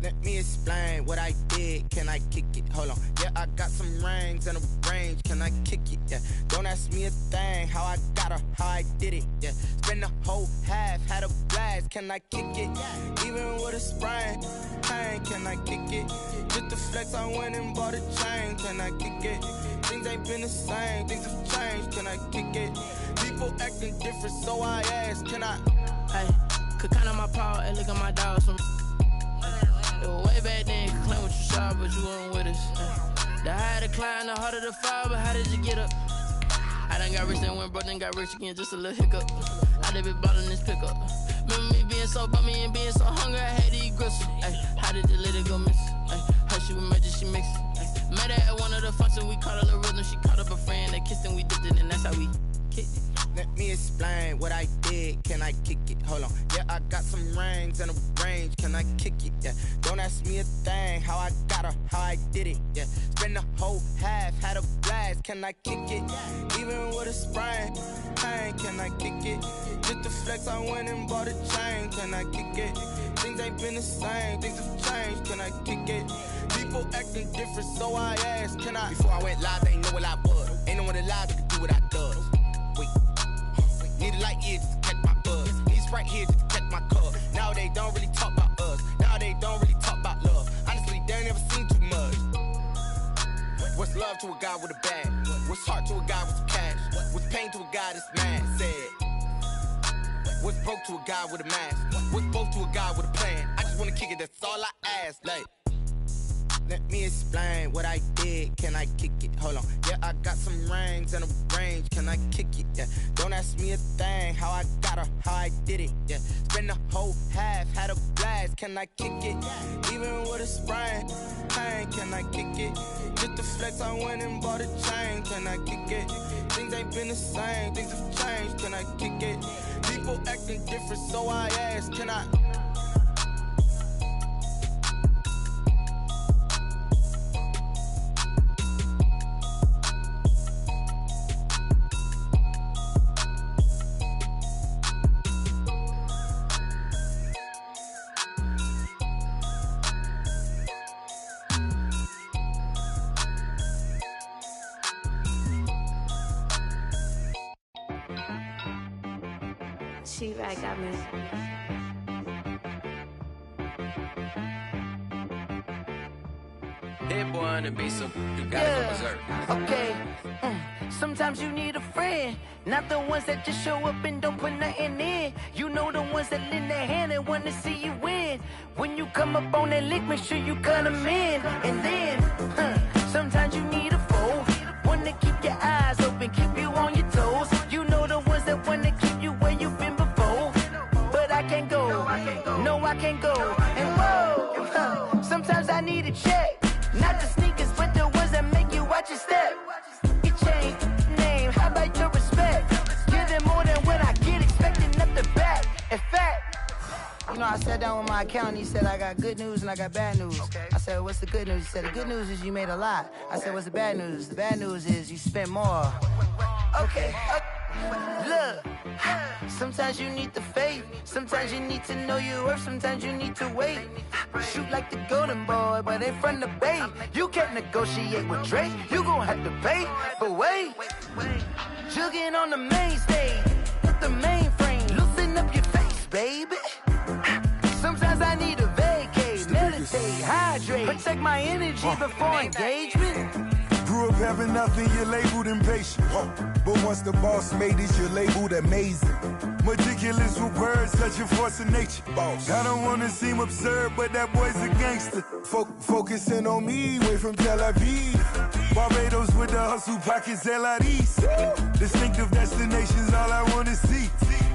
Let me explain what I did. Can I kick it? Hold on. Yeah, I got some rings and a range. Can I kick it? Yeah. Don't ask me a thing. How I got her, how I did it. Yeah. Spend the whole half, had a blast. Can I kick it? Even with a sprain. Pain, can I kick it? Just the flex, I went and bought a chain. Can I kick it? Things ain't been the same. Things have changed. Can I kick it? People acting different, so I ask. Can I? Hey, could count on my power and look at my dogs from. It was way back then, you could claim what you saw, but you weren't with us. The higher the climb, the harder the fall, but how did you get up? I done got rich, then went broke, then got rich again, just a little hiccup. I done been ballin' this pickup. Remember me being so bummy and being so hungry, I had to eat gristle. Ay, how did the lady go miss? Her she was magic, she mixed. Met her at one of the functions, we caught a little rhythm, she caught up a friend, they kissed and we dipped it, and that's how we kicked it. Let me explain what I did. Can I kick it? Hold on. Yeah, I got some rings and a range. Can I kick it? Yeah. Don't ask me a thing. How I got her, how I did it. Yeah. Spend the whole half, had a blast. Can I kick it? Even with a sprain. Pain, can I kick it? Just the flex, I went and bought a chain. Can I kick it? Things ain't been the same. Things have changed. Can I kick it? People acting different, so I asked. Can I? Before I went live, they ain't know what I was. Ain't no one alive that could do what I does. Wait. Need a light year just to catch my buzz. Need Sprite here just to catch my cup. Now they don't really talk about us. Now they don't really talk about love. Honestly, they ain't never seen too much. What's love to a guy with a bag? What's heart to a guy with some cash? What's pain to a guy that's mad? Said. What's broke to a guy with a mask? What's both to a guy with a plan? I just wanna kick it, that's all I ask. Like, let me explain what I did. Can I kick it? Hold on. Yeah, I got some rings and a range. Can I kick it? Yeah. Don't ask me a thing. How I got her, how I did it. Yeah. Spend the whole half, had a blast. Can I kick it? Even with a sprain. Pain, can I kick it? Just the flex, I went and bought a chain. Can I kick it? Things ain't been the same. Things have changed. Can I kick it? People acting different, so I ask. Can I? She-Rag got me. Hit boy on the beat, so you gotta go berserk. Okay, sometimes you need a friend, not the ones that just show up and don't put nothing in. You know the ones that lend their hand and want to see you win. When you come up on that lick, make sure you cut them in. And then, sometimes you need a foe, one to keep your eyes open, keep you on your toes. You know the ones that want to keep you where you've been before. But I can't go, no I can't go. And whoa, sometimes I need a check. Not the sneakers, but the ones that make you watch your step. Your chain, name, how about your respect? Give them more than what I get, expecting nothing back. In fact, you know, I sat down with my accountant, he said I got good news and I got bad news. Okay. I said, what's the good news? He said, the good news is you made a lot. I said, what's the bad news? The bad news is you spent more. Okay. Look, sometimes you need the faith, sometimes you need to know your worth, sometimes you need to wait. Shoot like the golden boy, but in front of the bay. You can't negotiate with Drake, you gon' have to pay. But wait, jugging on the main stage, with the mainframe, loosen up your face, baby. Sometimes I need a vacate, meditate, hydrate, protect my energy before engagement. Grew up having nothing, you're labeled impatient. But once the boss made it, you're labeled amazing. Meticulous with words, such a force of nature. I don't wanna seem absurd, but that boy's a gangster. Focusing on me, way from Tel Aviv. Barbados with the hustle pockets, LIDs. Distinctive destinations, all I wanna see.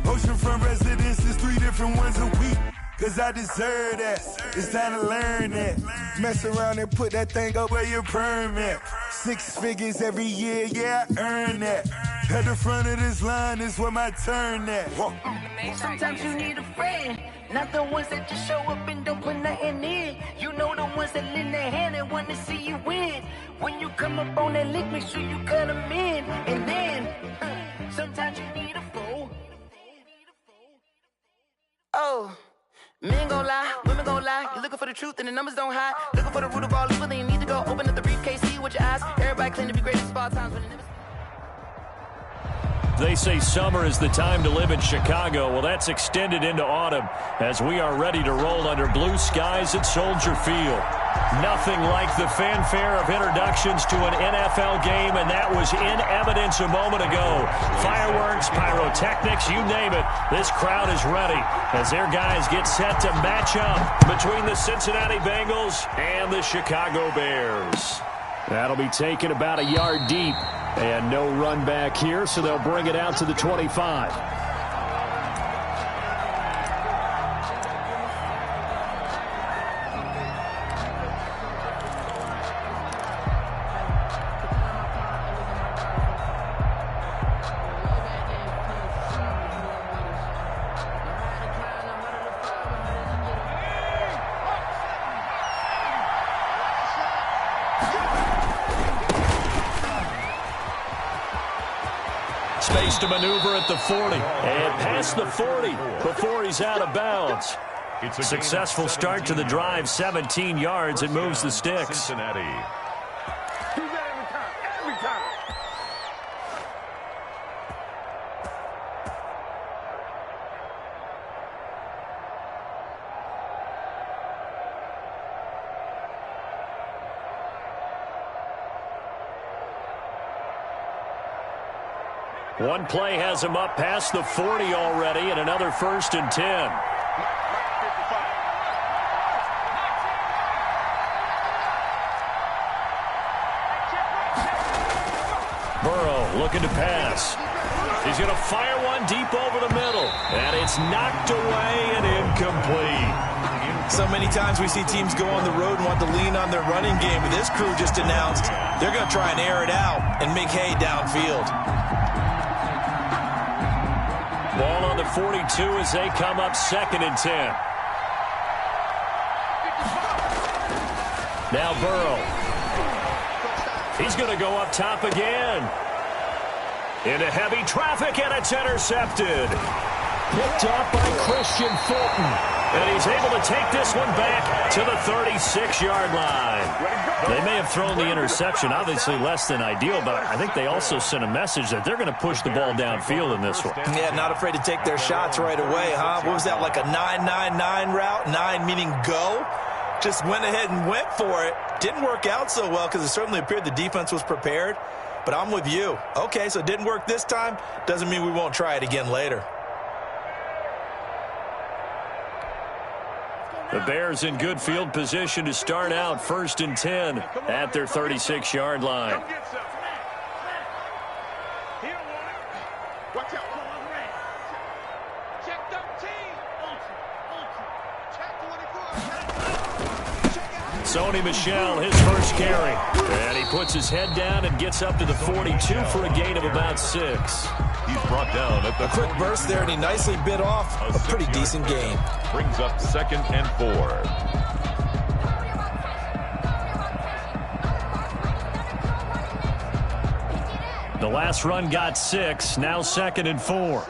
Oceanfront residences, 3 different ones a week. Cause I deserve that, it's time to learn that. Mess around and put that thing up where your perm at. 6 figures every year, yeah, I earn that. At the front of this line is where my turn at. Sometimes you need a friend, not the ones that just show up and don't put nothing in. You know the ones that lend their hand and want to see you win. When you come up on that lick, make sure you cut them in. And then, sometimes you need a foe. Oh. Men gon' lie, women gon' lie. You looking for for the truth and the numbers don't hide. Looking for the root of all evil, then you need to go open up the briefcase, see what your eyes. Everybody claim to be great at all times, but it never. They say summer is the time to live in Chicago. Well, that's extended into autumn as we are ready to roll under blue skies at Soldier Field. Nothing like the fanfare of introductions to an NFL game, and that was in evidence a moment ago. Fireworks, pyrotechnics, you name it. This crowd is ready as their guys get set to match up between the Cincinnati Bengals and the Chicago Bears. That'll be taken about a yard deep. And no run back here, so they'll bring it out to the 25. Space to maneuver at the 40. And past the 40 before he's out of bounds. Successful start to the drive, 17 yards. It moves the sticks. Cincinnati. Every time. One play has him up past the 40 already, and another 1st and 10. Burrow looking to pass. He's going to fire one deep over the middle, and it's knocked away and incomplete. So many times we see teams go on the road and want to lean on their running game, but this crew just announced they're going to try and air it out and make hay downfield. Ball on the 42 as they come up 2nd and 10. Now Burrow. He's going to go up top again. Into heavy traffic, and it's intercepted. Picked up by Christian Fulton. And he's able to take this one back to the 36-yard line. They may have thrown the interception, obviously less than ideal, but I think they also sent a message that they're going to push the ball downfield in this one. Yeah, not afraid to take their shots right away, huh? What was that, like a 9-9-9 route? 9 meaning go? Just went ahead and went for it. Didn't work out so well because it certainly appeared the defense was prepared. But I'm with you. Okay, so it didn't work this time. Doesn't mean we won't try it again later. The Bears in good field position to start out 1st and 10 at their 36-yard line. Sony Michel, his first carry. And he puts his head down and gets up to the 42 for a gain of about 6. He's brought down at the a quick burst there, and he nicely bit off a pretty decent gain. Brings up 2nd and 4. The last run got 6, now 2nd and 4.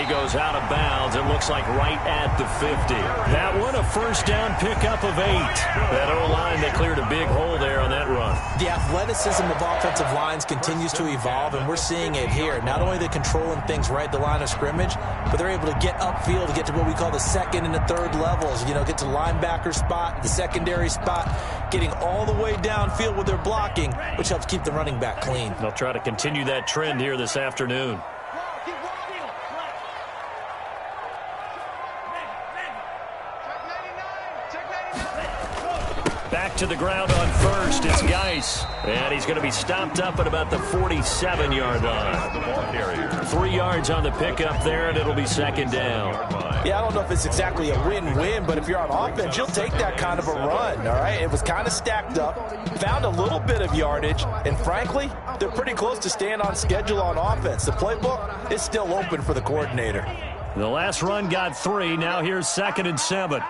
Goes out of bounds. It looks like right at the 50. That one, a 1st down pickup of 8. That O-line, they cleared a big hole there on that run. The athleticism of offensive lines continues to evolve, and we're seeing it here. Not only are they controlling things right at the line of scrimmage, but they're able to get upfield to get to what we call the 2nd and the 3rd levels. You know, get to the linebacker spot, the secondary spot, getting all the way downfield with their blocking, which helps keep the running back clean. They'll try to continue that trend here this afternoon. Back to the ground on 1st, it's Geis. And he's going to be stopped up at about the 47-yard line. 3 yards on the pickup there, and it'll be 2nd down. Yeah, I don't know if it's exactly a win-win, but if you're on offense, you'll take that kind of a run, all right? It was kind of stacked up, found a little bit of yardage, and frankly, they're pretty close to staying on schedule on offense. The playbook is still open for the coordinator. The last run got 3. Now here's 2nd and 7.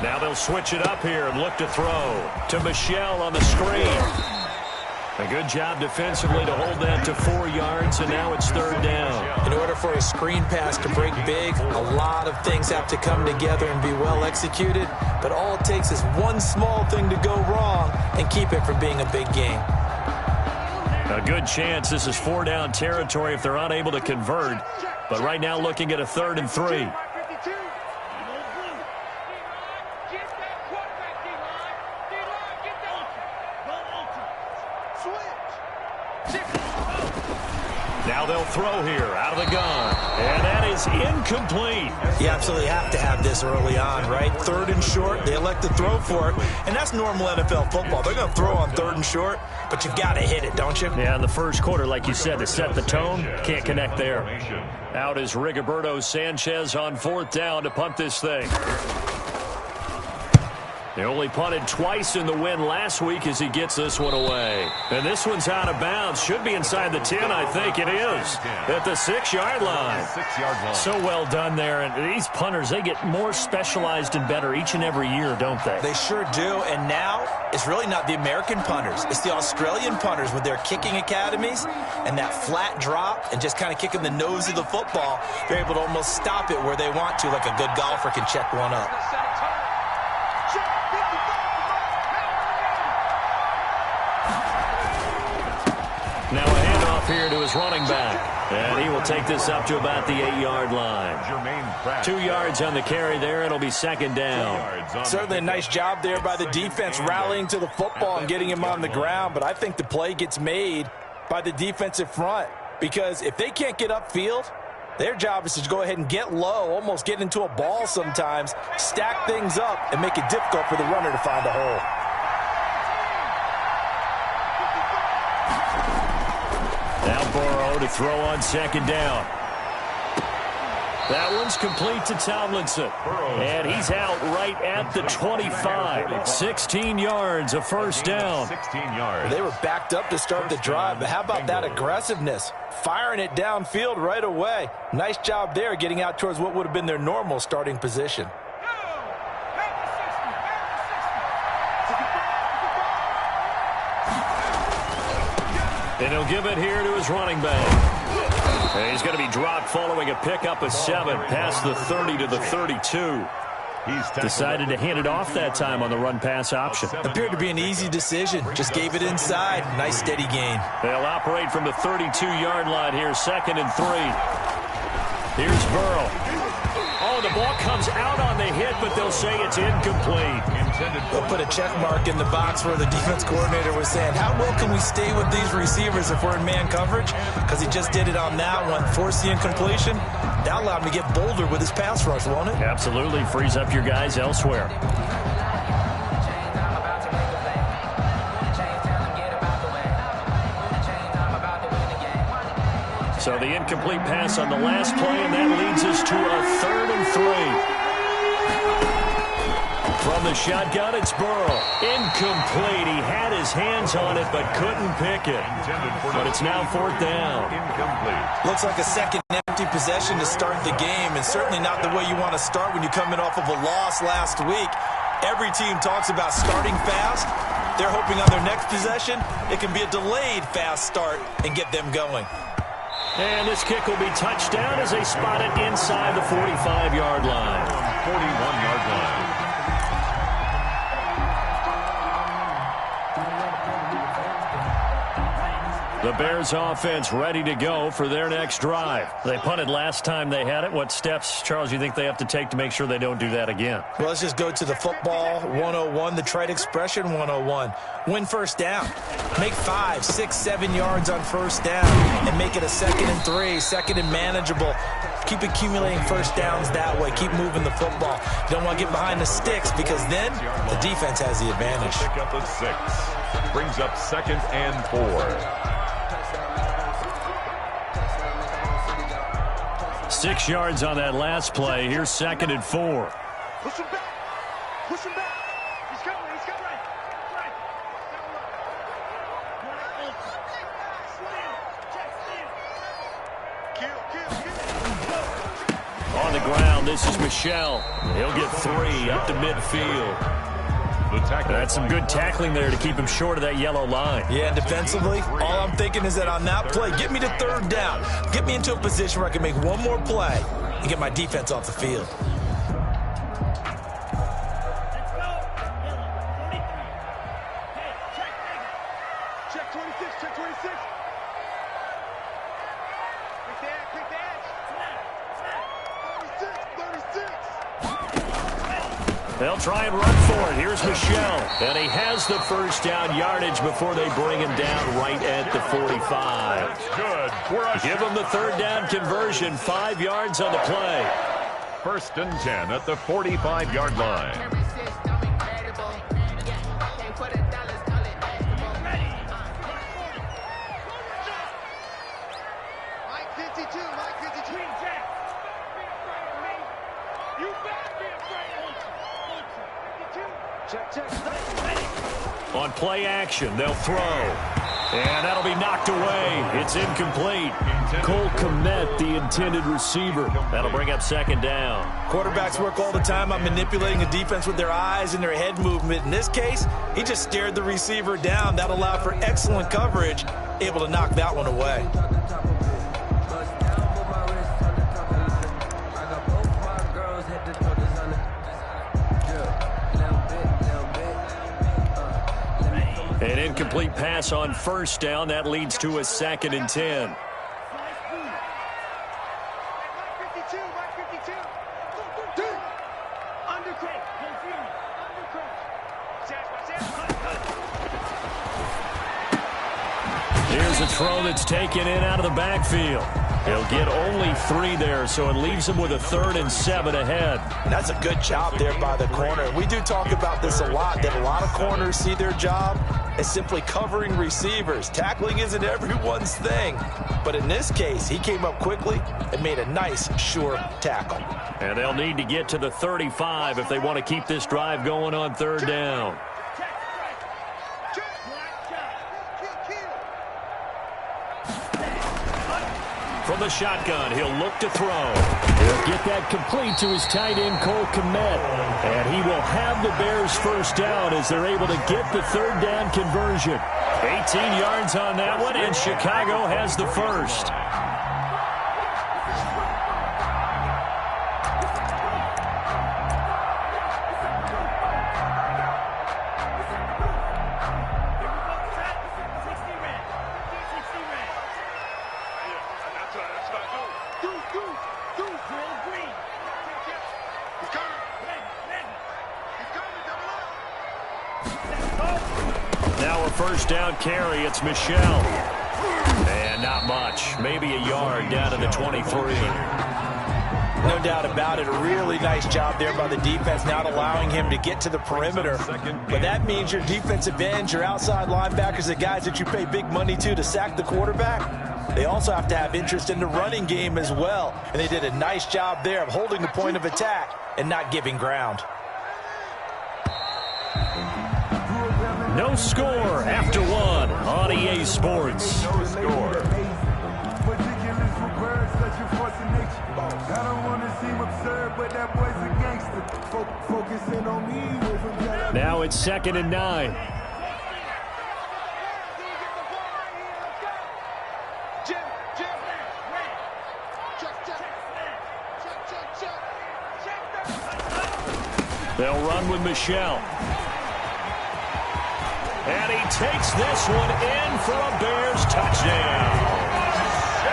Now they'll switch it up here and look to throw to Michelle on the screen. A good job defensively to hold that to 4 yards, and now it's third down. In order for a screen pass to break big, a lot of things have to come together and be well executed, but all it takes is one small thing to go wrong and keep it from being a big game. A good chance this is 4-down territory if they're unable to convert, but right now looking at a 3rd and 3. Now they'll throw here out of the gun, and that is incomplete. You absolutely have to have this early on, right? 3rd and short, they elect to throw for it, and that's normal NFL football. They're going to throw on 3rd and short, but you've got to hit it, don't you? Yeah, in the first quarter, like you said, to set the tone, can't connect there. Out is Rigoberto Sanchez on 4th down to punt this thing. They only punted twice in the win last week as he gets this one away. And this one's out of bounds. Should be inside the 10, I think it is. At the 6-yard line. 6-yard line. So well done there. And these punters, they get more specialized and better each and every year, don't they? They sure do. And now it's really not the American punters. It's the Australian punters with their kicking academies and that flat drop and just kind of kicking the nose of the football. They're able to almost stop it where they want to, like a good golfer can check one up. Now a handoff here to his running back. And he will take this up to about the 8-yard line. 2 yards on the carry there. It'll be 2nd down. Certainly a nice job there by the defense rallying to the football and getting him on the ground. But I think the play gets made by the defensive front. Because if they can't get upfield, their job is to go ahead and get low, almost get into a ball sometimes, stack things up, and make it difficult for the runner to find a hole. Now Burrow to throw on 2nd down. That one's complete to Tomlinson. And he's out right at the 25. 16 yards, a 1st down. 16 yards. They were backed up to start the drive, but how about that aggressiveness? Firing it downfield right away. Nice job there getting out towards what would have been their normal starting position. And he'll give it here to his running back. And he's going to be dropped following a pickup of 7 past the 30 to the 32. Decided to hand it off that time on the run-pass option. Appeared to be an easy decision. Just gave it inside. Nice steady gain. They'll operate from the 32-yard line here, 2nd and 3. Here's Burrow. Oh, the ball comes out on the hit, but they'll say it's incomplete. They'll put a check mark in the box where the defense coordinator was saying, how well can we stay with these receivers if we're in man coverage? Because he just did it on that one. Force the incompletion. That allowed him to get bolder with his pass rush, won't it? Absolutely. Frees up your guys elsewhere. So the incomplete pass on the last play, and that leads us to a 3rd and 3. From the shotgun, it's Burrow. Incomplete. He had his hands on it, but couldn't pick it. But it's now 4th down. Looks like a second empty possession to start the game, and certainly not the way you want to start when you're coming off of a loss last week. Every team talks about starting fast. They're hoping on their next possession, it can be a delayed fast start and get them going. And this kick will be touchdown as they spot it inside the 45-yard line. 41-yard line. The Bears offense ready to go for their next drive. They punted last time they had it. What steps, Charles, you think they have to take to make sure they don't do that again? Well, let's just go to the football 101, the trite expression 101. Win 1st down. Make 5, 6, 7 yards on 1st down and make it a 2nd and 3, 2nd and manageable. Keep accumulating 1st downs that way. Keep moving the football. You don't want to get behind the sticks because then the defense has the advantage. Pick up a 6. Brings up 2nd and 4. 6 yards on that last play. Here's 2nd and 4. Push him back. Push him back. He's coming. He's coming. Right. Kill. On the ground, this is Michel. He'll get 3 up to midfield. That's some good tackling there to keep him short of that yellow line. Yeah, and defensively, all I'm thinking is that on that play, get me to third down. Get me into a position where I can make one more play and get my defense off the field. Check 26, check 26. Quick the edge. 36. They'll try and run for it. Here's Michel. And he has the first down yardage before they bring him down right at the 45. Good. Give him the third down conversion. 5 yards on the play. 1st and 10 at the 45-yard line. Mike 52. You better be afraid of him. Check. On play action, they'll throw. And that'll be knocked away. It's incomplete. Cole Kmet, the intended receiver. That'll bring up 2nd down. Quarterbacks work all the time on manipulating a defense with their eyes and their head movement. In this case, he just stared the receiver down. That allowed for excellent coverage, able to knock that one away. An incomplete pass on 1st down. That leads to a 2nd and 10. Mike 52. Undercrank. Here's a throw that's taken in out of the backfield. He'll get only 3 there, so it leaves him with a 3rd and 7 ahead. And that's a good job there by the corner. We do talk about this a lot, that a lot of corners see their job as simply covering receivers. Tackling isn't everyone's thing. But in this case, he came up quickly and made a nice, sure tackle. And they'll need to get to the 35 if they want to keep this drive going on 3rd down. From the shotgun, he'll look to throw. He'll get that complete to his tight end, Cole Kmet. And he will have the Bears' first down as they're able to get the 3rd down conversion. 18 yards on that one, and Chicago has the first. Now a first down carry. It's Michel. And not much. Maybe a yard down to the 23. No doubt about it. A really nice job there by the defense, not allowing him to get to the perimeter. But that means your defensive ends, your outside linebackers, the guys that you pay big money to sack the quarterback, they also have to have interest in the running game as well. And they did a nice job there of holding the point of attack and not giving ground. No score after 1 on EA Sports. No score. I don't want to seem absurd, but that boy's a gangster. Focusing on me. Now it's 2nd and 9. They'll run with Michel. And he takes this one in for a Bears touchdown.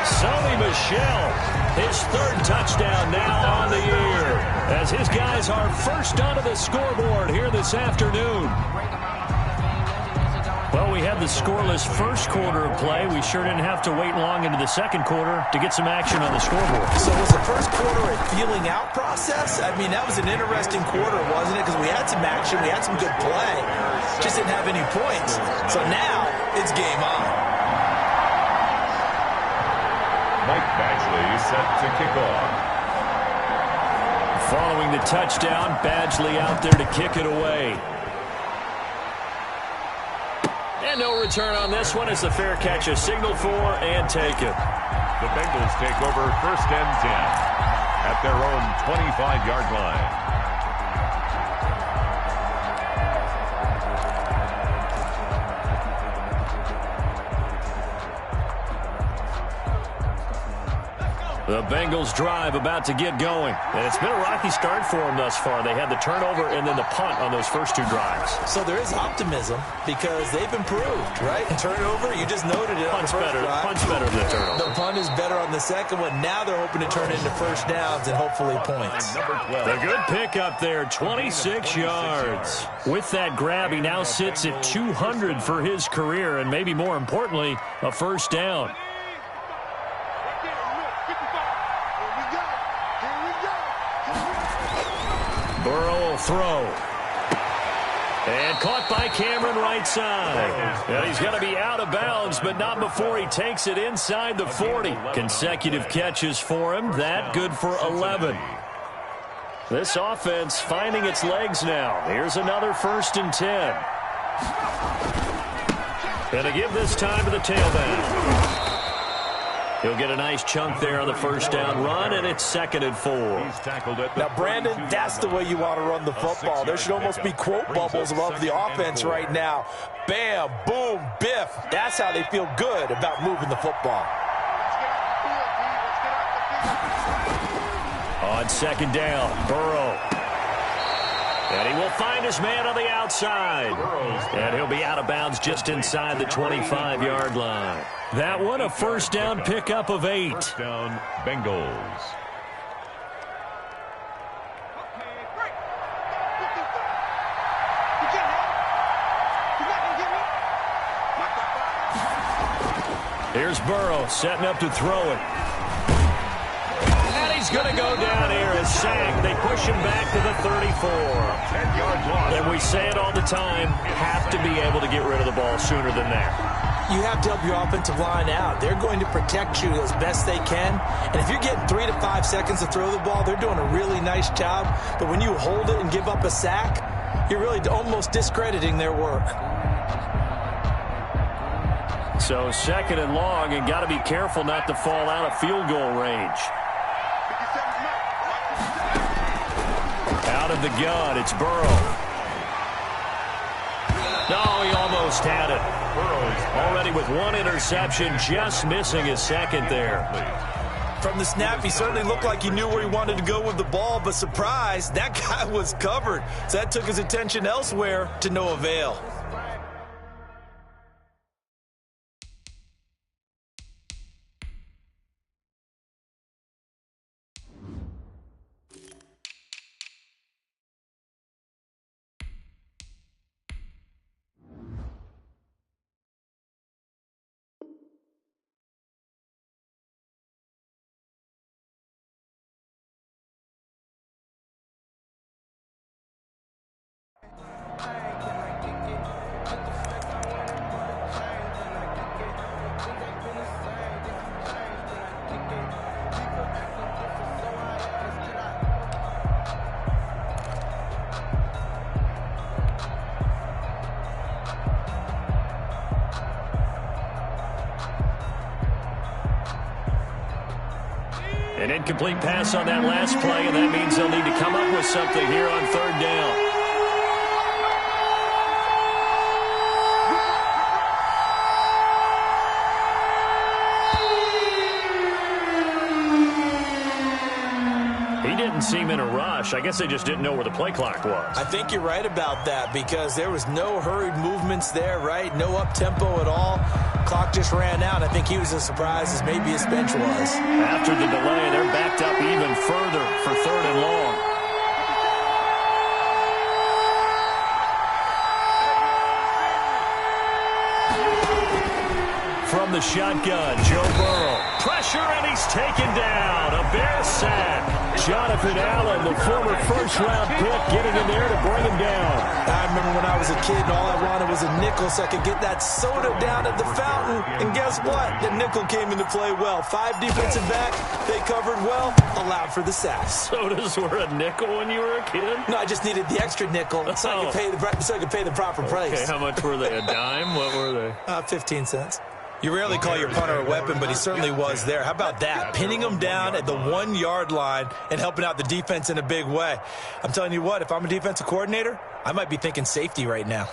Sony Michel, his 3rd touchdown now on the year, as his guys are first onto the scoreboard here this afternoon. Well, we had the scoreless first quarter of play. We sure didn't have to wait long into the 2nd quarter to get some action on the scoreboard. So was the first quarter a feeling out process? I mean, that was an interesting quarter, wasn't it? Because we had some action, we had some good play, just didn't have any points. So now it's game on. Mike Badgley set to kick off. Following the touchdown, Badgley out there to kick it away. And no return on this one as the fair catch is signaled for and taken. The Bengals take over 1st and 10 at their own 25-yard line. The Bengals drive about to get going. And it's been a rocky start for them thus far. They had the turnover and then the punt on those first 2 drives. So there is optimism because they've improved, right? Turnover, you just noted it. Punt's better than the turnover. The punt is better on the second one. Now they're hoping to turn it into first downs and hopefully points. A good pickup there, 26 yards. With that grab, he now sits at 200 for his career, and maybe more importantly, a first down. Burrow will throw. And caught by Cameron right side. And he's going to be out of bounds, but not before he takes it inside the 40. Consecutive catches for him. That good for 11. This offense finding its legs now. Here's another 1st and 10. And to give this time to the tailback. He'll get a nice chunk there on the first down run, and it's 2nd and 4. Now, Brandon, that's the way you want to run the football. There should almost be quote bubbles above the offense right now. Bam, boom, biff. That's how they feel good about moving the football. On 2nd down, Burrow. And he will find his man on the outside. And he'll be out of bounds just inside the 25-yard line. That one, a first down pickup of 8. First down, Bengals. Here's Burrow setting up to throw it. And he's going to go down here as sacked. They push him back to the 34. 10-yard loss. And we say it all the time, have to be able to get rid of the ball sooner than that. You have to help your offensive line out. They're going to protect you as best they can. And if you're getting 3 to 5 seconds to throw the ball, they're doing a really nice job. But when you hold it and give up a sack, you're really almost discrediting their work. So 2nd and long, and got to be careful not to fall out of field goal range. Out of the gun, it's Burrow. No, he almost had it. Already with 1 interception, just missing his 2nd there. From the snap, he certainly looked like he knew where he wanted to go with the ball, but surprise, that guy was covered. So that took his attention elsewhere to no avail. An incomplete pass on that last play, and that means they'll need to come up with something here on 3rd down. He didn't seem in a rush. I guess they just didn't know where the play clock was. I think you're right about that because there was no hurried movements there, right? No up-tempo at all. Clock just ran out. I think he was as surprised as maybe his bench was. After the delay, they're backed up even further for 3rd and long. From the shotgun, Joe Burrow. Pressure, and he's taken down. A Bear sack. Jonathan Allen, the former first-round pick, getting in there to bring him down. I remember when I was a kid and all I wanted was a nickel so I could get that soda down at the fountain. And guess what? The nickel came into play well. 5 defensive back. They covered well. Allowed for the sack. Sodas were a nickel when you were a kid? No, I just needed the extra nickel so I could pay the proper price. Okay, how much were they? A dime? What were they? 15 cents. You rarely call your punter a weapon, but he certainly was there. How about that? Pinning him down at the 1-yard line and helping out the defense in a big way. I'm telling you what, if I'm a defensive coordinator, I might be thinking safety right now.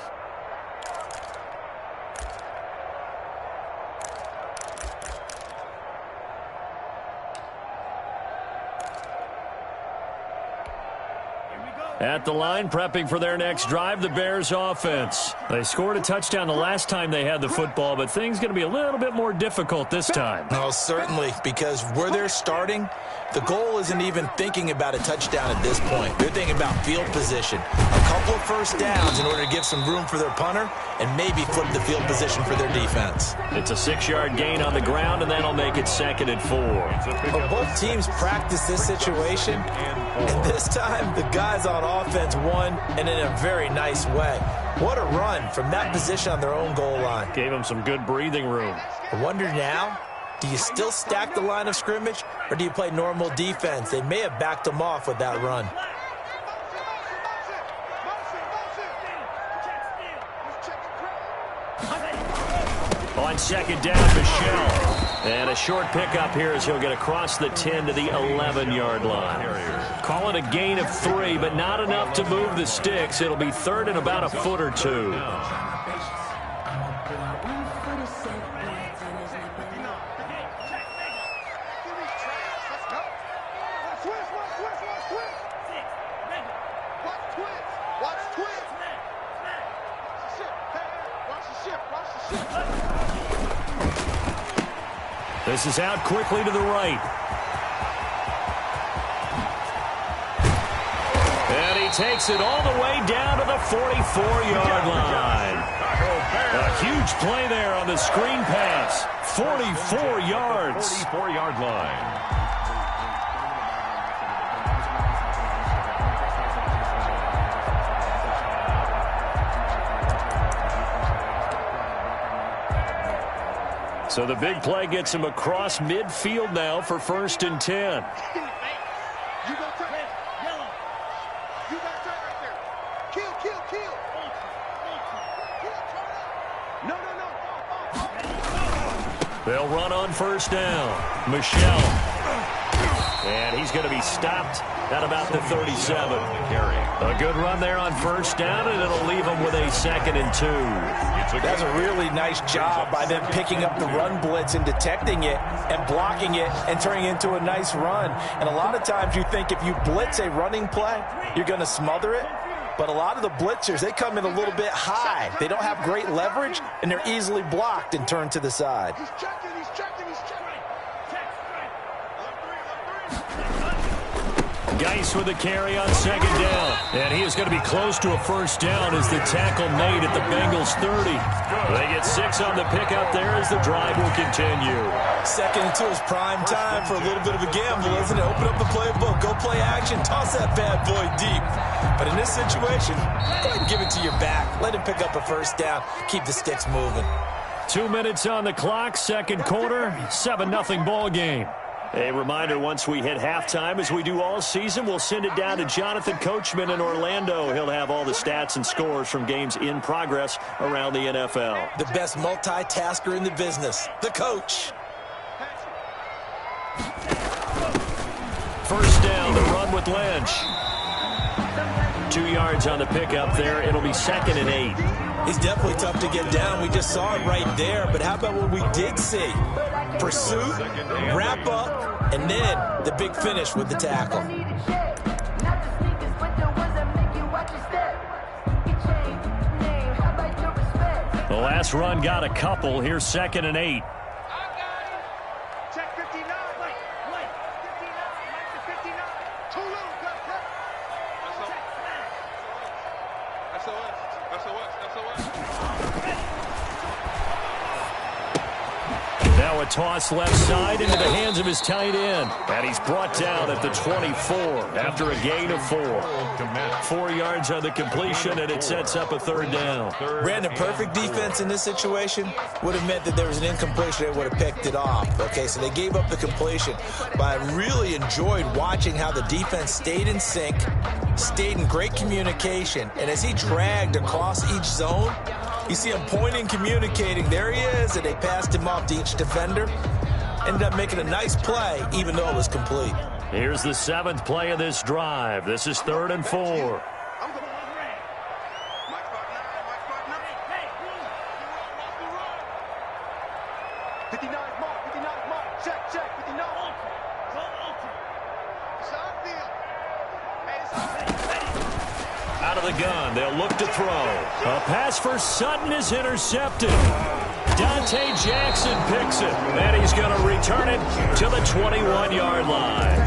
At the line, prepping for their next drive, the Bears offense. They scored a touchdown the last time they had the football, but things going to be a little bit more difficult this time. Oh, certainly, because where they're starting, the goal isn't even thinking about a touchdown at this point. They're thinking about field position. A couple of first downs in order to give some room for their punter and maybe flip the field position for their defense. It's a 6-yard gain on the ground, and that'll make it 2nd and 4. But both teams practice this situation, and this time the guys on offense won, and in a very nice way. What a run from that position on their own goal line. Gave them some good breathing room. I wonder now, do you still stack the line of scrimmage, or do you play normal defense? They may have backed them off with that run. On 2nd down, Michelle. And a short pickup here as he'll get across the 10 to the 11-yard line. Call it a gain of 3, but not enough to move the sticks. It'll be 3rd and about a foot or 2. This is out quickly to the right. And he takes it all the way down to the 44-yard line. A huge play there on the screen pass. 44 yards. 44-yard line. So the big play gets him across midfield now for 1st and 10. You got turn. Yellow. You got turn right there. Kill. No. They'll run on 1st down. Michelle. And he's going to be stopped at about the 37. A good run there on 1st down, and it'll leave him with a 2nd and 2. That's a really nice job by them picking up the run blitz and detecting it and blocking it and turning it into a nice run. And a lot of times you think if you blitz a running play, you're going to smother it. But a lot of the blitzers, they come in a little bit high. They don't have great leverage, and they're easily blocked and turned to the side. He's checking. Geis with the carry on 2nd down. And he is going to be close to a 1st down as the tackle made at the Bengals 30. They get 6 on the pickup there as the drive will continue. 2nd and 2 is prime time for a little bit of a gamble, isn't it? Open up the playbook, go play action, toss that bad boy deep. But in this situation, go ahead and give it to your back. Let him pick up a 1st down, keep the sticks moving. 2 minutes on the clock, 2nd quarter, 7-0 ball game. A reminder, once we hit halftime, as we do all season, we'll send it down to Jonathan Coachman in Orlando. He'll have all the stats and scores from games in progress around the NFL. The best multitasker in the business, the coach. 1st down, the run with Lynch. 2 yards on the pickup there. It'll be 2nd and 8. He's definitely tough to get down. We just saw it right there. But how about what we did see? Pursuit, wrap up, and then the big finish with the tackle. The last run got a couple. Here's 2nd and 8. Check 59. Wait. 59. Too little. Now a toss left side into the hands of his tight end. And he's brought down at the 24 after a gain of 4. 4 yards on the completion, and it sets up a 3rd down. Brandon, perfect defense in this situation would have meant that there was an incompletion. They would have picked it off. Okay, so they gave up the completion. But I really enjoyed watching how the defense stayed in sync, stayed in great communication. And as he dragged across each zone, You see him pointing, communicating. There he is, and they passed him off to each defender. Ended up making a nice play, even though it was complete. Here's the 7th play of this drive. This is 3rd and 4. 59 mark, check, 59. Out of the gun, they'll look to throw. A pass for Sutton is intercepted. Dante Jackson picks it, and he's going to return it to the 21-yard line.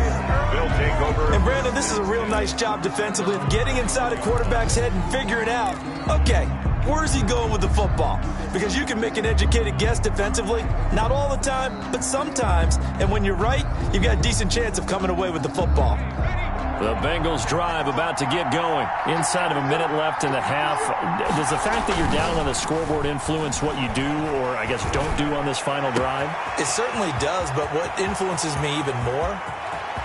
They'll take over. And, Brandon, this is a real nice job defensively of getting inside a quarterback's head and figuring out, okay, where's he going with the football? Because you can make an educated guess defensively, not all the time, but sometimes. And when you're right, you've got a decent chance of coming away with the football. The Bengals drive about to get going. Inside of a minute left in the half. Does the fact that you're down on the scoreboard influence what you do, or I guess don't do on this final drive? It certainly does, but what influences me even more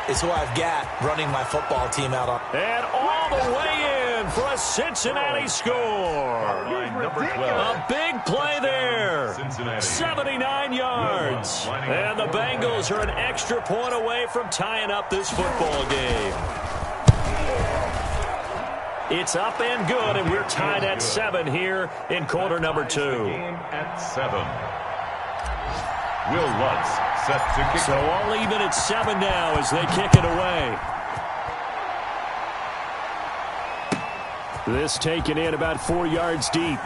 is who I've got running my football team out on. And all the way in for a Cincinnati score. Number 12. A big play there. Cincinnati. 79 yards. And the Bengals are an extra point away from tying up this football game. It's up and good, and we're tied at 7 here in quarter number 2. Game at 7. Will Lutz set to kick. So all even at 7 now as they kick it away. This taken in about 4 yards deep.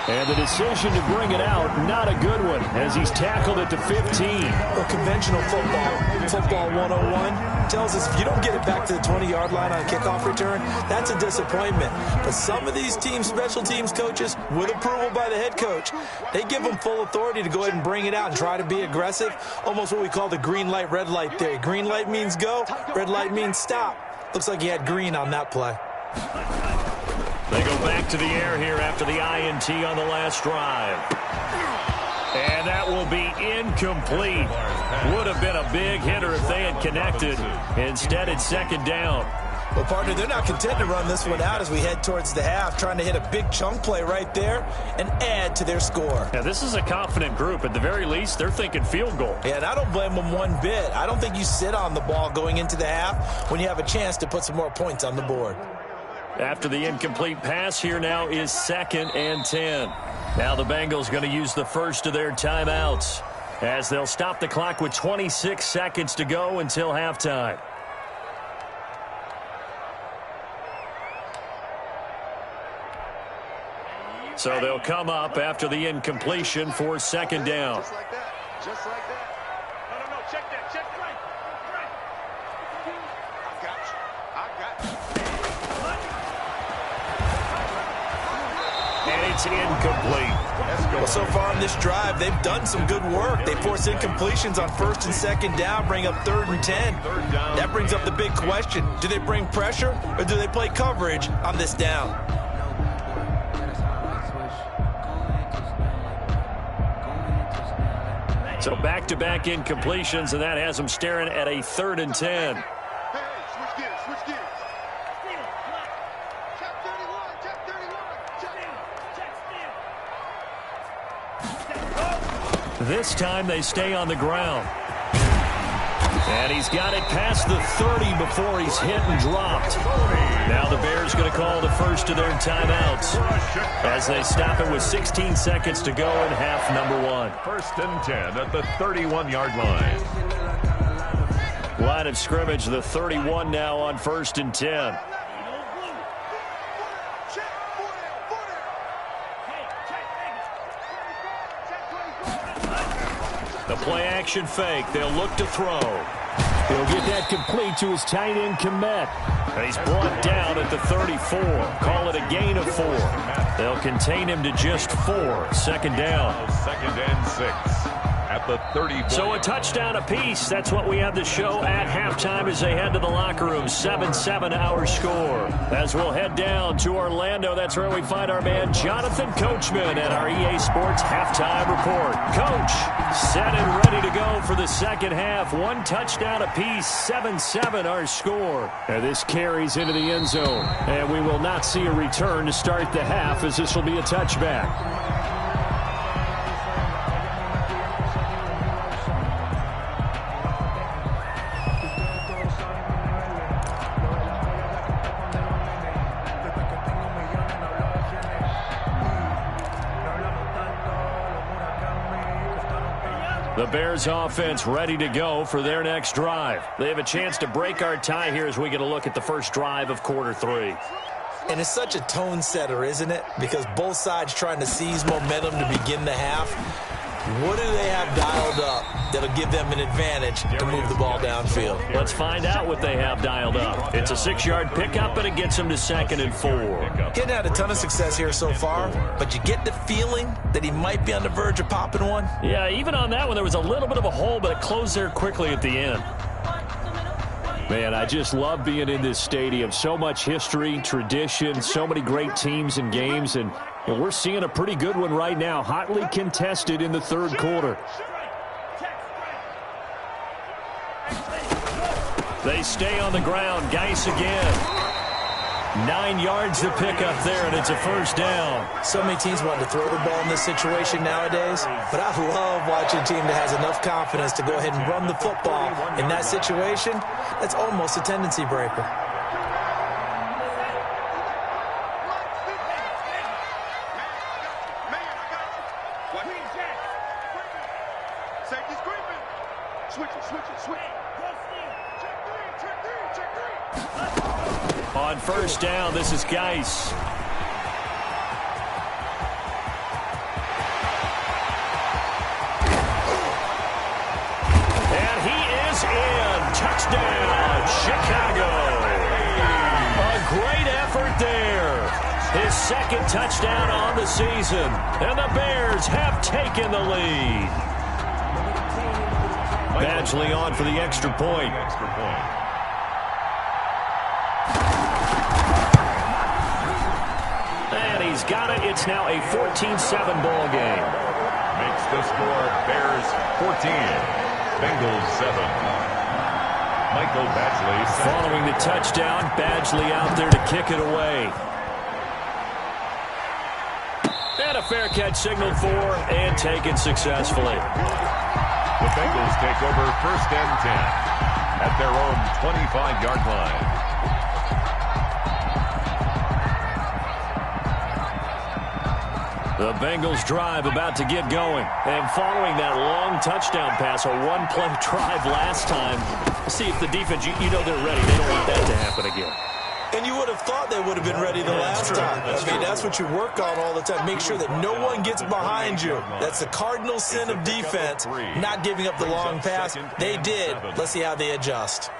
And the decision to bring it out, not a good one, as he's tackled at the 15. Well, conventional football 101, tells us if you don't get it back to the 20-yard line on a kickoff return, that's a disappointment. But some of these special teams coaches, with approval by the head coach, they give them full authority to go ahead and bring it out and try to be aggressive, almost what we call the green light, red light theory. Green light means go, red light means stop. Looks like he had green on that play. They go back to the air here after the INT on the last drive. And that will be incomplete. Would have been a big hitter if they had connected. Instead, it's 2nd down. Well, partner, they're not content to run this one out as we head towards the half, trying to hit a big chunk play right there and add to their score. Yeah, this is a confident group. At the very least, they're thinking field goal. Yeah, and I don't blame them one bit. I don't think you sit on the ball going into the half when you have a chance to put some more points on the board. After the incomplete pass, here now is 2nd and 10. Now the Bengals going to use the first of their timeouts as they'll stop the clock with 26 seconds to go until halftime. So they'll come up after the incompletion for 2nd down. Just like that. Just like that. No, check that. Check right. I got you. And it's incomplete. Well, so far on this drive, they've done some good work. They force incompletions on 1st and 2nd down, bring up 3rd and 10. That brings up the big question. Do they bring pressure or do they play coverage on this down? So back-to-back incompletions, and that has them staring at a 3rd and 10. Hey, switch gears. Check 31, check 31. This time they stay on the ground. And he's got it past the 30 before he's hit and dropped. Now the Bears going to call the first of their timeouts as they stop it with 16 seconds to go in half number 1. 1st and 10 at the 31-yard line. Line of scrimmage, the 31 now on 1st and 10. The play action fake. They'll look to throw. He'll get that complete to his tight end Kmet. And he's brought down at the 34. Call it a gain of 4. They'll contain him to just 4. 2nd down. 2nd and 6 at the 34. So a touchdown apiece. That's what we have to show at halftime as they head to the locker room. 7-7 our score. As we'll head down to Orlando, that's where we find our man Jonathan Coachman at our EA Sports Halftime Report. Coach. Set and ready to go for the second half. One touchdown apiece, 7-7 our score. And this carries into the end zone. And we will not see a return to start the half, as this will be a touchback. The Bears offense ready to go for their next drive. They have a chance to break our tie here as we get a look at the first drive of quarter 3. And it's such a tone setter, isn't it? Because both sides trying to seize momentum to begin the half. What do they have dialed up that'll give them an advantage to move the ball downfield? Let's find out what they have dialed up. It's a 6-yard pickup, and it gets them to 2nd and 4. Getting had a ton of success here so far, but you get the feeling that he might be on the verge of popping one? Yeah, even on that one, there was a little bit of a hole, but it closed there quickly at the end. Man, I just love being in this stadium. So much history, tradition, so many great teams and games, and we're seeing a pretty good one right now, hotly contested in the third quarter. They stay on the ground. Geis again. 9 yards to pick up there, and it's a first down. So many teams want to throw the ball in this situation nowadays, but I love watching a team that has enough confidence to go ahead and run the football. In that situation, that's almost a tendency breaker. On first down, this is Geis. And he is in. Touchdown, Chicago. A great effort there. His second touchdown on the season. And the Bears have taken the lead. Badgley on for the extra point. And he's got it. It's now a 14-7 ball game. Makes the score Bears 14, Bengals 7. Michael Badgley. Following the touchdown, Badgley out there to kick it away. And a fair catch signaled for and taken successfully. The Bengals take over 1st and 10 at their own 25-yard line. The Bengals drive about to get going. And following that long touchdown pass, a one-play drive last time, see if the defense, you know they're ready. They don't want that to happen again. And you would have thought they would have been ready the last time. I mean, that's what you work on all the time. Make sure that no one gets behind you. That's the cardinal sin of defense, not giving up the long pass. They did. Let's see how they adjust.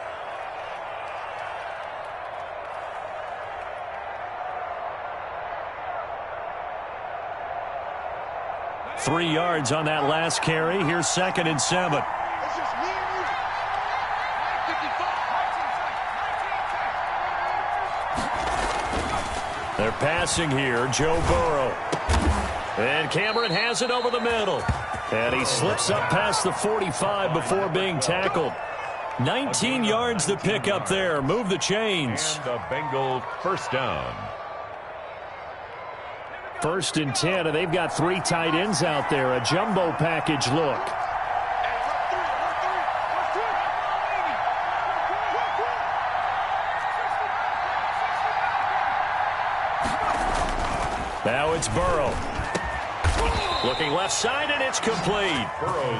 Three yards on that last carry. Here's 2nd and 7. They're passing here. Joe Burrow. And Cameron has it over the middle. And he slips up past the 45 before being tackled. 19 yards to pick up there. Move the chains. And the Bengals first down. 1st and 10, and they've got 3 tight ends out there. A jumbo package look. Now it's Burrow. Looking left side, and it's complete.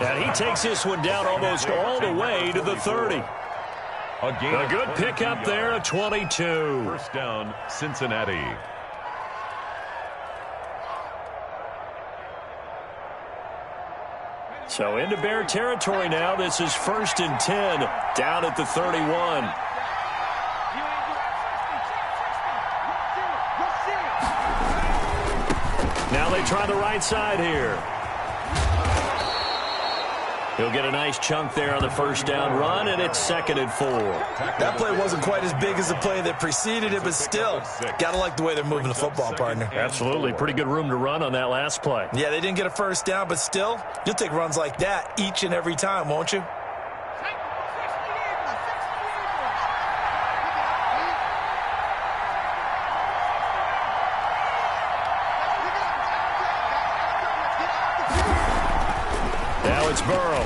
And he takes this one down almost all the way to the 30. A good pickup there at 22. First down, Cincinnati. So into Bear territory now. This is 1st and 10 down at the 31. Now they try the right side here. He'll get a nice chunk there on the first down run, and it's 2nd and 4. That play wasn't quite as big as the play that preceded it, but still, got to like the way they're moving the football, partner. Absolutely. Pretty good room to run on that last play. Yeah, they didn't get a first down, but still, you'll take runs like that each and every time, won't you? Now it's Burrow.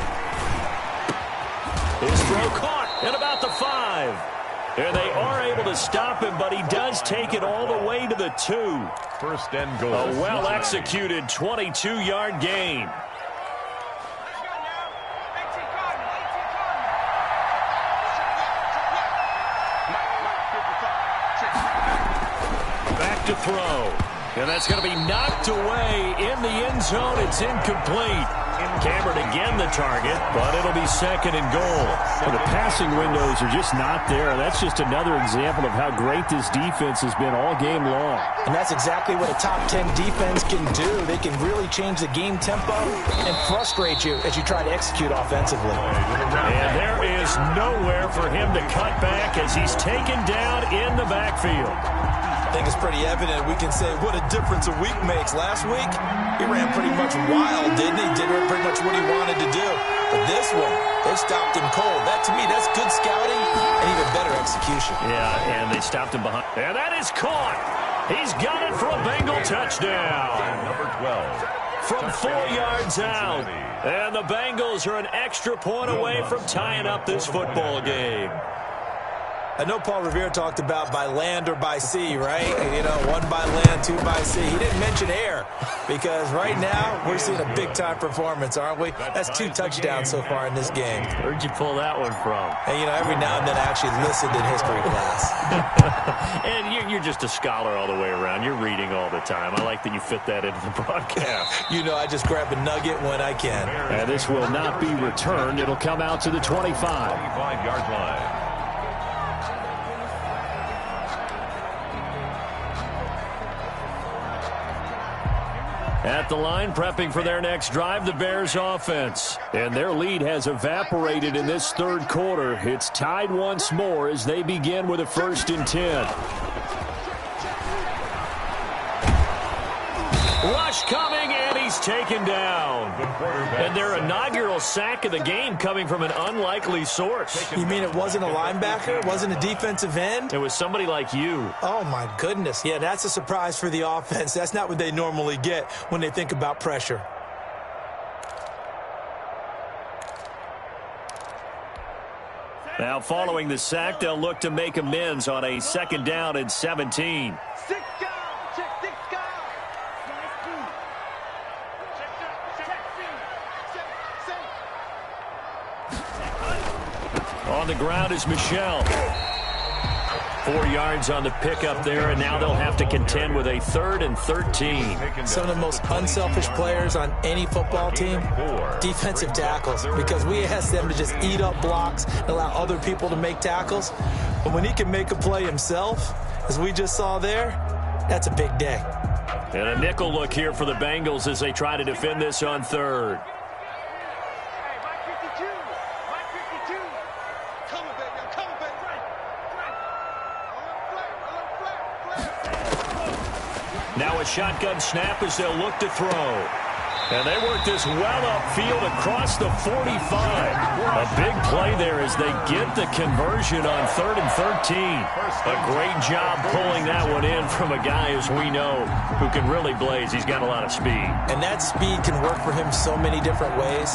His throw caught at about the 5. And they are able to stop him, but he does take it all the way to the 2. 1st and goal. A well-executed 22-yard gain. Back to throw. And that's going to be knocked away in the end zone. It's incomplete. Cameron again the target, but it'll be 2nd and goal. Well, the passing windows are just not there. That's just another example of how great this defense has been all game long. And that's exactly what a top 10 defense can do. They can really change the game tempo and frustrate you as you try to execute offensively. And there is nowhere for him to cut back as he's taken down in the backfield. I think it's pretty evident. We can say what a difference a week makes. Last week, he ran pretty much wild, didn't he? Did pretty much what he wanted to do. But this one, they stopped him cold. That, to me, that's good scouting and even better execution. Yeah, and they stopped him behind. And that is caught. He's got it for a Bengal touchdown. Number 12. From 4 yards out. And the Bengals are an extra point away from tying up this football game. I know Paul Revere talked about by land or by sea, right? You know, 1 by land, 2 by sea. He didn't mention air because right now we're seeing a big-time performance, aren't we? That's 2 touchdowns so far in this game. Where'd you pull that one from? And, you know, every now and then I actually listened in history class. And you're just a scholar all the way around. You're reading all the time. I like that you fit that into the broadcast. You know, I just grab a nugget when I can. And this will not be returned. It'll come out to the 25. 25-yard line. At the line, prepping for their next drive, the Bears offense. And their lead has evaporated in this 3rd quarter. It's tied once more as they begin with a 1st and 10. Rush coming, and he's taken down. And their inaugural sack of the game coming from an unlikely source. You mean it wasn't a linebacker? It wasn't a defensive end? It was somebody like you. Oh, my goodness. Yeah, that's a surprise for the offense. That's not what they normally get when they think about pressure. Now, following the sack, they'll look to make amends on a 2nd down and 17. On the ground is Michel. 4 yards on the pickup there, and now they'll have to contend with a 3rd and 13. Some of the most unselfish players on any football team, defensive tackles, because we ask them to just eat up blocks and allow other people to make tackles. But when he can make a play himself, as we just saw there, that's a big day. And a nickel look here for the Bengals as they try to defend this on 3rd. Now a shotgun snap as they'll look to throw. And they work this well upfield across the 45. A big play there as they get the conversion on 3rd and 13. A great job pulling that one in from a guy, as we know, who can really blaze. He's got a lot of speed. And that speed can work for him so many different ways.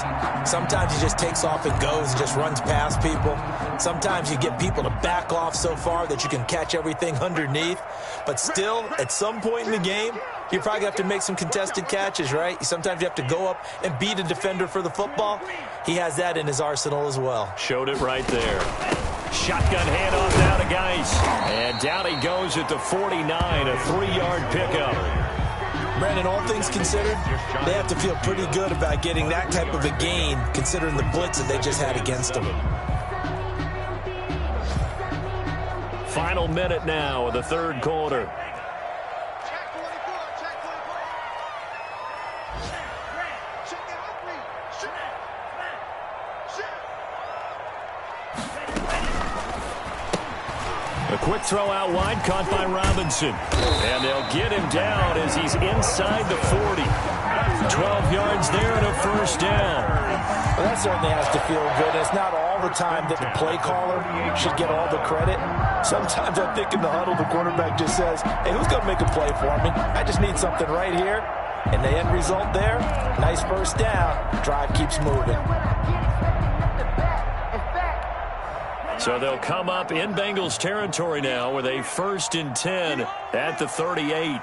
Sometimes he just takes off and goes and just runs past people. Sometimes you get people to back off so far that you can catch everything underneath. But still, at some point in the game, you probably have to make some contested catches, right? Sometimes you have to go up and beat a defender for the football. He has that in his arsenal as well. Showed it right there. Shotgun handoff down to Geis. And down he goes at the 49, a 3-yard pickup. Brandon, all things considered, they have to feel pretty good about getting that type of a gain, considering the blitz that they just had against them. Final minute now of the 3rd quarter. A quick throw out wide, caught by Robinson. And they'll get him down as he's inside the 40. 12 yards there and a first down. Well, that certainly has to feel good. It's not all the time that the play caller should get all the credit. Sometimes I think in the huddle, the quarterback just says, hey, who's going to make a play for me? I just need something right here. And the end result there, nice first down. Drive keeps moving. So they'll come up in Bengals territory now with a 1st and 10 at the 38.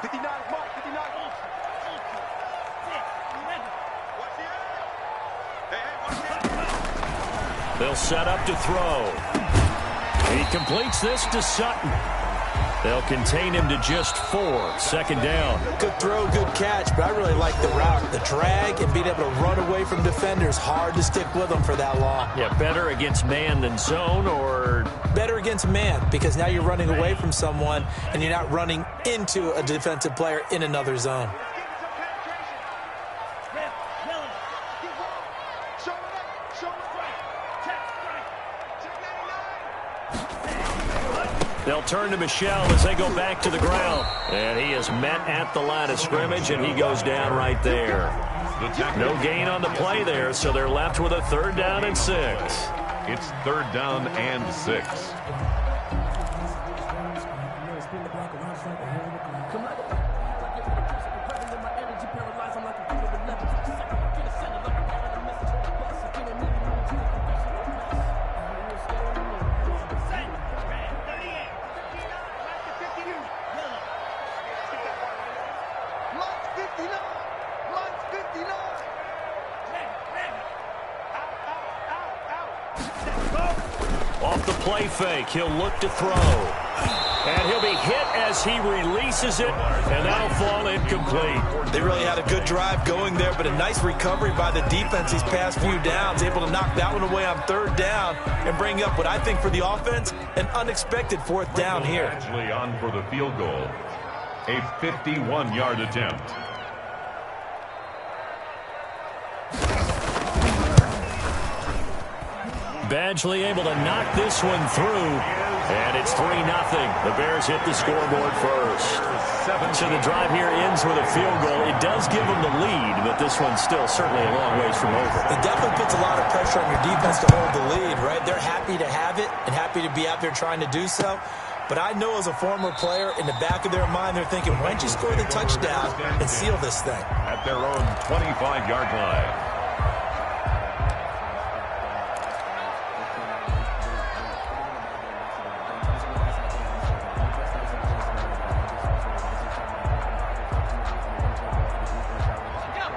They'll set up to throw. He completes this to Sutton. They'll contain him to just 4. 2nd down. Good throw, good catch, but I really like the route. The drag and being able to run away from defenders. Hard to stick with them for that long. Yeah, better against man than zone, or? Better against man, because now you're running away from someone and you're not running into a defensive player in another zone. They'll turn to Michelle as they go back to the ground. And he is met at the line of scrimmage, and he goes down right there. No gain on the play there, so they're left with a 3rd down and 6. It's 3rd down and 6. Off the play fake, he'll look to throw. And he'll be hit as he releases it, and that'll fall incomplete. They really had a good drive going there, but a nice recovery by the defense these past few downs, able to knock that one away on 3rd down and bring up what I think for the offense, an unexpected 4th down here. Actually on for the field goal, a 51-yard attempt. Badgley able to knock this one through, and it's 3-0. The Bears hit the scoreboard first. So the drive here ends with a field goal. It does give them the lead, but this one's still certainly a long ways from over. It definitely puts a lot of pressure on your defense to hold the lead, right? They're happy to have it and happy to be out there trying to do so. But I know as a former player, in the back of their mind, they're thinking, why don't you score the touchdown and seal this thing? At their own 25-yard line.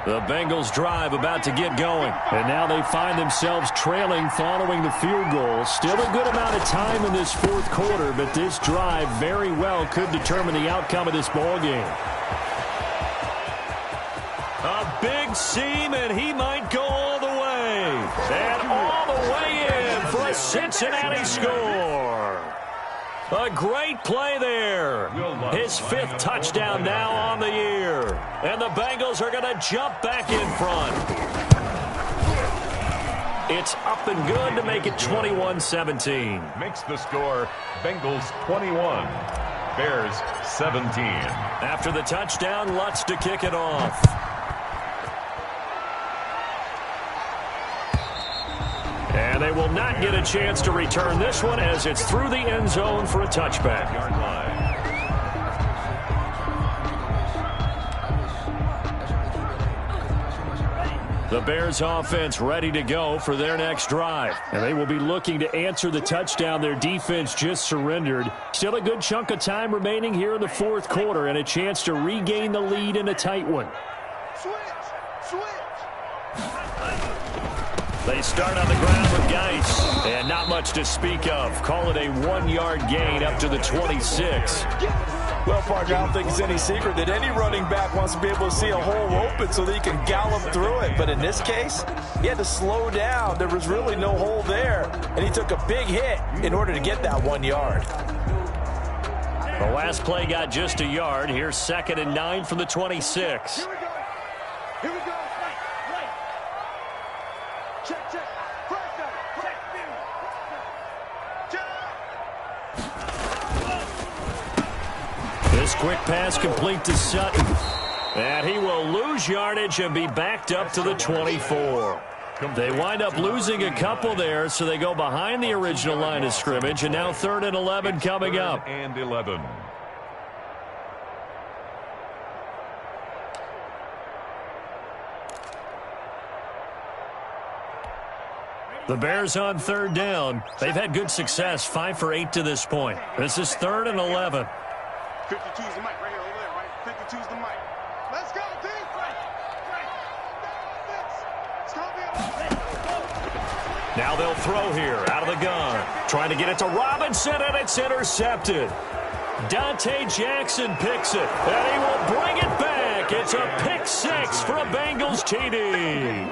The Bengals drive about to get going. And now they find themselves trailing following the field goal. Still a good amount of time in this 4th quarter, but this drive very well could determine the outcome of this ball game. A big seam, and he might go all the way. And all the way in for a Cincinnati score. A great play there. His 5th touchdown now on the year. And the Bengals are going to jump back in front. It's up and good to make it 21-17. Makes the score Bengals 21, Bears 17. After the touchdown, Lutz to kick it off. And they will not get a chance to return this one as it's through the end zone for a touchback. The Bears offense ready to go for their next drive. And they will be looking to answer the touchdown their defense just surrendered. Still a good chunk of time remaining here in the 4th quarter and a chance to regain the lead in a tight one. They start on the ground with Geis, and not much to speak of. Call it a 1-yard gain up to the 26. Well, partner, I don't think it's any secret that any running back wants to be able to see a hole open so that he can gallop through it. But in this case, he had to slow down. There was really no hole there, and he took a big hit in order to get that 1 yard. The last play got just a yard. Here's 2nd and 9 from the 26. Here we go. Here we go. Right. Check. Press down. Check. This quick pass complete to Sutton. And he will lose yardage and be backed up to the 24. They wind up losing a couple there, so they go behind the original line of scrimmage, and now 3rd and 11 coming up. And 11. The Bears on 3rd down. They've had good success, 5 for 8 to this point. This is 3rd and 11. 52's the mic right here, over there, right? 52's the mic. Let's go, D! Now they'll throw here out of the gun. Trying to get it to Robinson, and it's intercepted. Dante Jackson picks it, and he will bring it back. It's a pick 6 for a Bengals TD.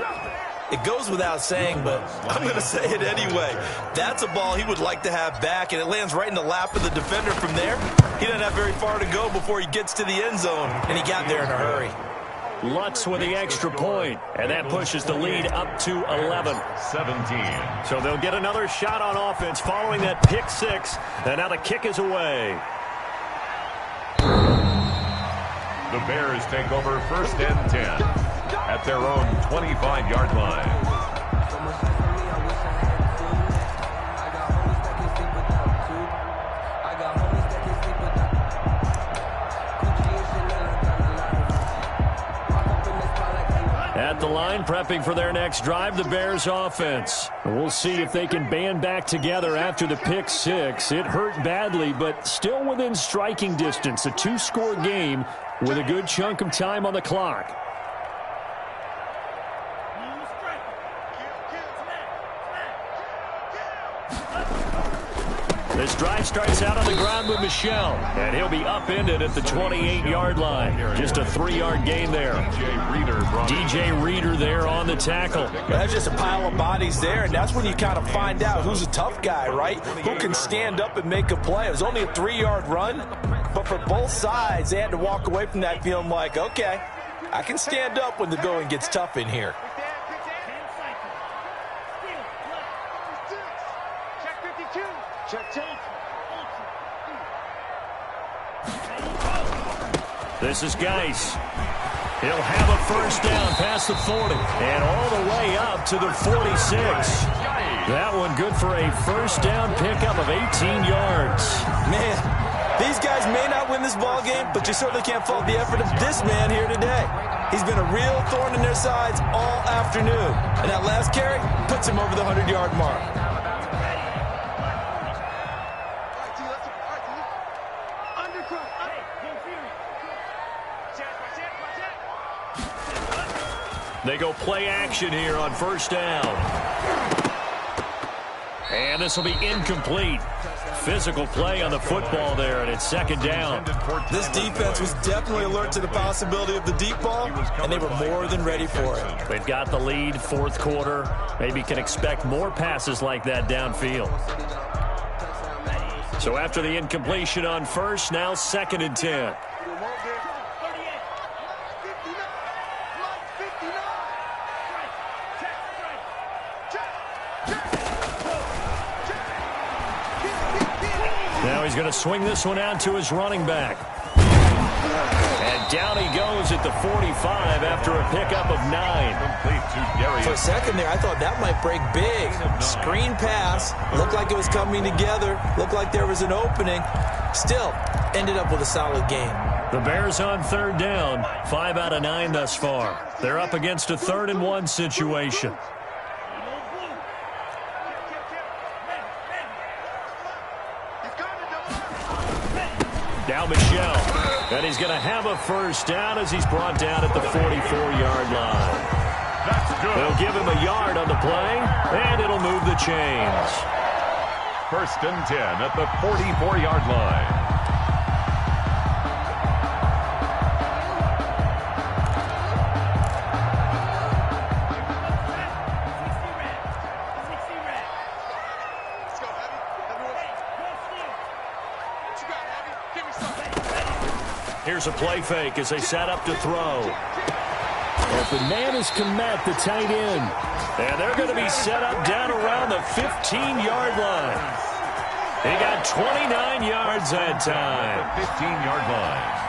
It goes without saying, but I'm going to say it anyway. That's a ball he would like to have back, and it lands right in the lap of the defender from there. He doesn't have very far to go before he gets to the end zone, and he got there in a hurry. Lutz with the extra point, and that pushes the lead up to 11. 17. So they'll get another shot on offense following that pick 6, and now the kick is away. The Bears take over 1st and 10 at their own 25-yard line. At the line, prepping for their next drive, the Bears offense. We'll see if they can band back together after the pick 6. It hurt badly, but still within striking distance. A 2-score game with a good chunk of time on the clock. This drive starts out on the ground with Michel, and he'll be upended at the 28-yard line. Just a 3-yard gain there. DJ Reader there on the tackle. That's just a pile of bodies there, and that's when you kind of find out who's a tough guy, right? Who can stand up and make a play. It was only a 3-yard run, but for both sides, they had to walk away from that feeling like, okay, I can stand up when the going gets tough in here. This is Geis. He'll have a first down past the 40 and all the way up to the 46. That one good for a first down pickup of 18 yards. Man, these guys may not win this ball game, but you certainly can't fault the effort of this man here today. He's been a real thorn in their sides all afternoon, and that last carry puts him over the 100-yard mark. They go play action here on first down. And this will be incomplete. Physical play on the football there, and it's 2nd down. This defense was definitely alert to the possibility of the deep ball, and they were more than ready for it. They've got the lead, 4th quarter. Maybe can expect more passes like that downfield. So after the incompletion on first, now 2nd and 10. Now he's going to swing this one out to his running back. And down he goes at the 45 after a pickup of 9. For a second there, I thought that might break big. Screen pass. Looked like it was coming together. Looked like there was an opening. Still, ended up with a solid game. The Bears on 3rd down. 5 out of 9 thus far. They're up against a 3rd and 1 situation. Now Michel, and he's going to have a first down as he's brought down at the 44-yard line. That's good. They'll give him a yard on the play, and it'll move the chains. 1st and 10 at the 44-yard line. Here's a play fake as they set up to throw. Open man is Komet, the tight end. And they're going to be set up down around the 15-yard line. He got 29 yards that time. At the 15-yard line.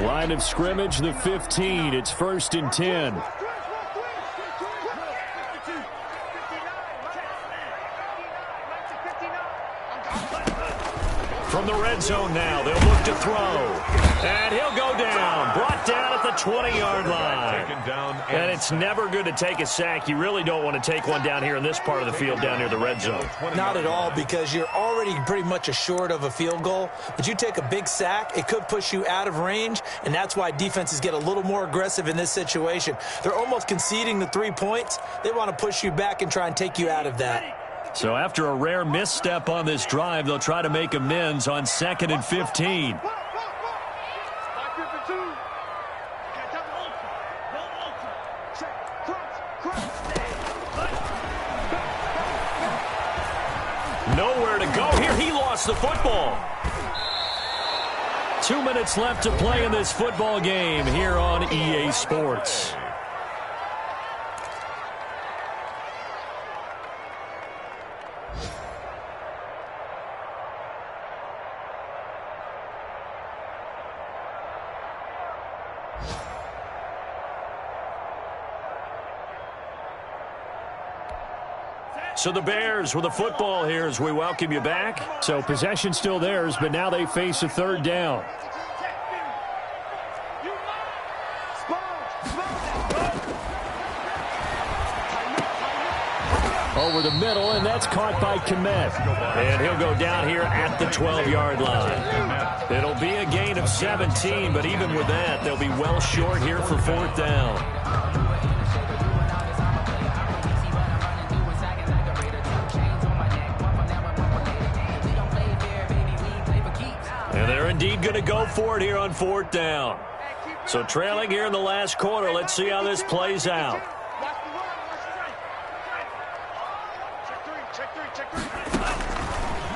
Line of scrimmage, the 15. It's 1st and 10. From the red zone now, they'll look to throw. And he'll go down. Brought down at the 20-yard line. Taken down And it's never good to take a sack. You really don't want to take one down here in this part of the field down near the red zone. Not at all, because you're already pretty much assured of a field goal. But you take a big sack, it could push you out of range, and that's why defenses get a little more aggressive in this situation. They're almost conceding the 3 points. They want to push you back and try and take you out of that. So after a rare misstep on this drive, they'll try to make amends on 2nd and 15. Nowhere to go here. He lost the football. 2 minutes left to play in this football game here on EA Sports. So the Bears with the football here as we welcome you back. So possession still theirs, but now they face a 3rd down. Over the middle, and that's caught by Kmet. And he'll go down here at the 12-yard line. It'll be a gain of 17, but even with that, they'll be well short here for 4th down. And they're indeed going to go for it here on 4th down. So trailing here in the last quarter, let's see how this plays out.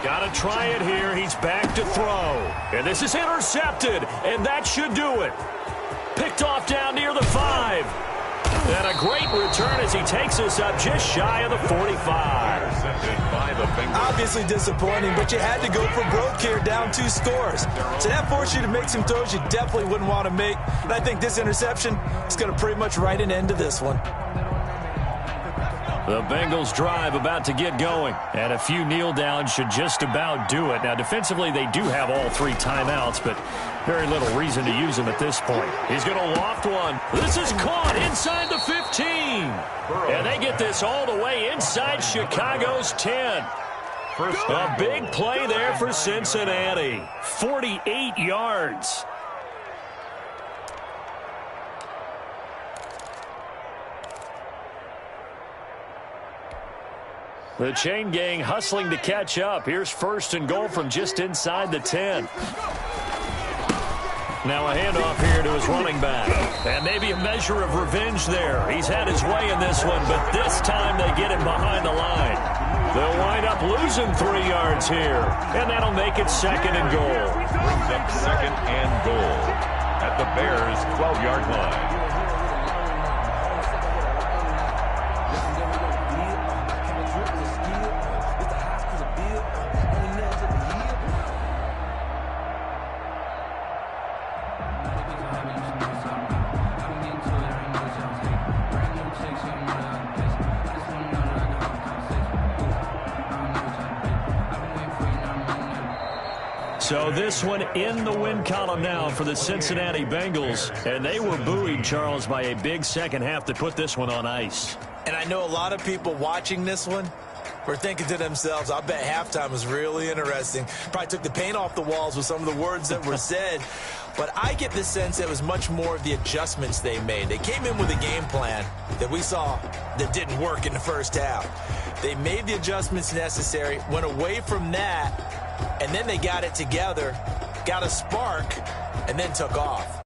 Got to try it here. He's back to throw. And this is intercepted, and that should do it. Picked off down near the 5. And a great return as he takes us up just shy of the 45. Intercepted by the Bengals. Obviously disappointing, but you had to go for broke here, down 2 scores. So that forced you to make some throws you definitely wouldn't want to make. And I think this interception is going to pretty much write an end to this one. The Bengals drive about to get going. And a few kneel downs should just about do it. Now, defensively, they do have all 3 timeouts, but very little reason to use them at this point. He's going to loft one. This is caught inside the 15. And they get this all the way inside Chicago's 10. A big play there for Cincinnati. 48 yards. The chain gang hustling to catch up. Here's 1st and goal from just inside the 10. Now a handoff here to his running back. And maybe a measure of revenge there. He's had his way in this one, but this time they get him behind the line. They'll wind up losing 3 yards here. And that'll make it 2nd and goal. Brings up 2nd and goal at the Bears' 12-yard line. So this one in the win column now for the Cincinnati Bengals. And they were buoyed, Charles, by a big second half that put this one on ice. And I know a lot of people watching this one were thinking to themselves, I bet halftime was really interesting. Probably took the paint off the walls with some of the words that were said. But I get the sense it was much more of the adjustments they made. They came in with a game plan that we saw that didn't work in the first half. They made the adjustments necessary, went away from that, and then they got it together, got a spark, and then took off.